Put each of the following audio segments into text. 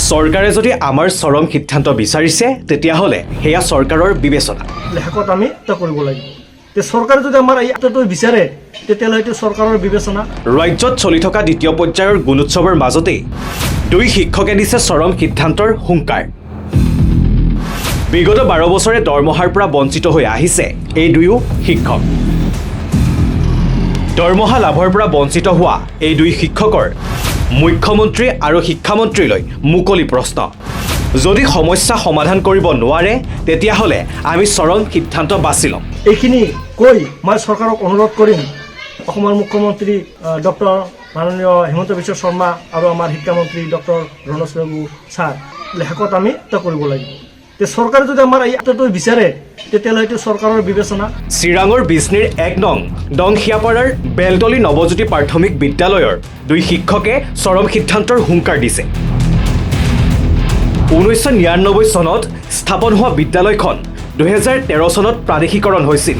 চৰকাৰে যদি আমাৰ চৰম সিদ্ধান্ত বিচাৰিছে তেতিয়াহ'লে সেয়া চৰকাৰৰ বিবেচনা লেখত আমি এটা কৰিব লাগিব তে চৰকাৰে যদি আমাৰ এই আটাটো বিচাৰে তেতিয়াহ'লে এইটো চৰকাৰৰ বিবেচনা ৰাজ্যত চলি থকা দ্বিতীয় পৰ্যায়ৰ গুণোৎসৱৰ মাজতেই দুই শিক্ষকে দিছে চৰম সিদ্ধান্তৰ হুংকাৰ বিগত 12 বছৰে দৰমহাৰ পৰা বঞ্চিত হৈ আহিছে এই দুয়ো শিক্ষক দৰমহা লাভৰ পৰা বঞ্চিত হোৱা এই দুই শিক্ষকৰ মুখ্যমন্ত্ৰী আৰু শিক্ষামন্ত্ৰীলৈ মুকলি প্ৰশ্ন যদি সমস্যা সমাধান কৰিব নোৱাৰে তেতিয়াহ'লে আমি চৰম সিদ্ধান্ত বাছি ল'ম এইখিনি কৈ মই চৰকাৰক অনুৰোধ কৰিম অসমৰ মুখ্যমন্ত্ৰী ডক্টৰ মাননীয় হিমন্ত বিশ্ব শৰ্মা আৰু আমাৰ শিক্ষামন্ত্ৰী ডক্টৰ ৰণোজ পেগু ছাৰ লেখত আমি এটা কৰিব লাগিব তে চৰকাৰে যদি আমাৰ এই আটাটো বিচাৰে তেতিয়াহ'লে এইটো চৰকাৰৰ বিবেচনা চিৰাঙৰ বিজনীৰ 1 নং দংখিয়াপাৰাৰ বেলতলী নৱজ্যোতি প্ৰাথমিক বিদ্যালয়ৰ দুই শিক্ষকে চৰম সিদ্ধান্তৰ হুংকাৰ দিছে 1999 চনত স্থাপন হোৱা বিদ্যালয়খন 2013 চনত প্ৰাদেশিকৰণ হৈছিল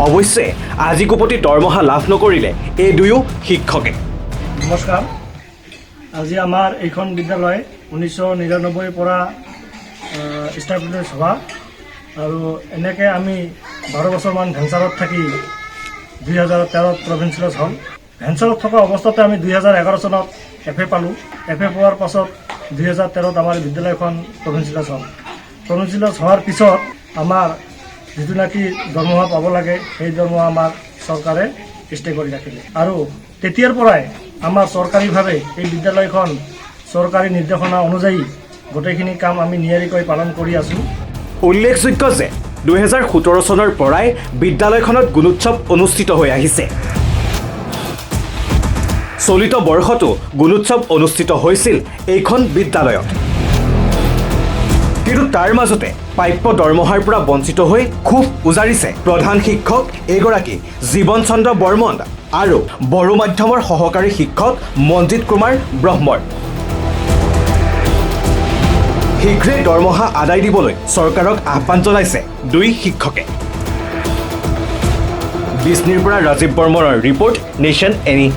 অৱশ্যে আজি কোপতি দৰমহা লাভ নকৰিলে এই দুয়ো শিক্ষকে নমস্কাৰ আজি আমাৰ এইখন বিদ্যালয় 1999 পৰা ষ্টাব্লিছ হোৱা আৰু এনেকৈ আমি 12 বছৰমান ভেঞ্চাৰত থাকি 2013 প্ৰভিঞ্চিয়েলাইজ হ'ল ভেঞ্চাৰত থকা অৱস্থাতে আমি 2011 চনত FA পালোঁ FA পোৱাৰ পাছত 2013ত আমাৰ বিদ্যালয়খন প্ৰভিঞ্চিয়েলাইজ হ'ল প্ৰভিঞ্চিয়েলাইজ হোৱাৰ পিছত আমাৰ যিটো নাকি দৰমহা পাব লাগে সেই দৰমহা আমাৰ চৰকাৰে ষ্টে কৰি ৰাখিলে আৰু তেতিয়াৰ পৰাই আমাৰ চৰকাৰীভাৱে এই বিদ্যালয়খন চৰকাৰী নিৰ্দেশনা অনুযায়ী গোটেইখিনি কাম আমি নিয়াৰিকৈ পালন কৰি আছোঁ উল্লেখযোগ্য যে 2017 চনৰ পৰাই বিদ্যালয়খনত গুণোৎসৱ অনুষ্ঠিত হৈ আহিছে চলিত বৰ্ষতো গুণোৎসৱ অনুষ্ঠিত হৈছিল এইখন বিদ্যালয়ত কিন্তু তাৰ মাজতে প্ৰাপ্য দৰমহাৰ পৰা বঞ্চিত হৈ খুব উজাৰিছে প্ৰধান শিক্ষক এগৰাকী জীৱন চন্দ্ৰ বৰ্মন আৰু বড়ো মাধ্যমৰ সহকাৰী শিক্ষক মনজিত কুমাৰ ব্ৰহ্মৰ শীঘ্ৰে দৰমহা আদায় দিবলৈ চৰকাৰক আহ্বান জনাইছে দুই শিক্ষকে বিজনীৰ পৰা ৰাজীৱ বৰ্মনৰ ৰিপৰ্ট নেশ্যন এনি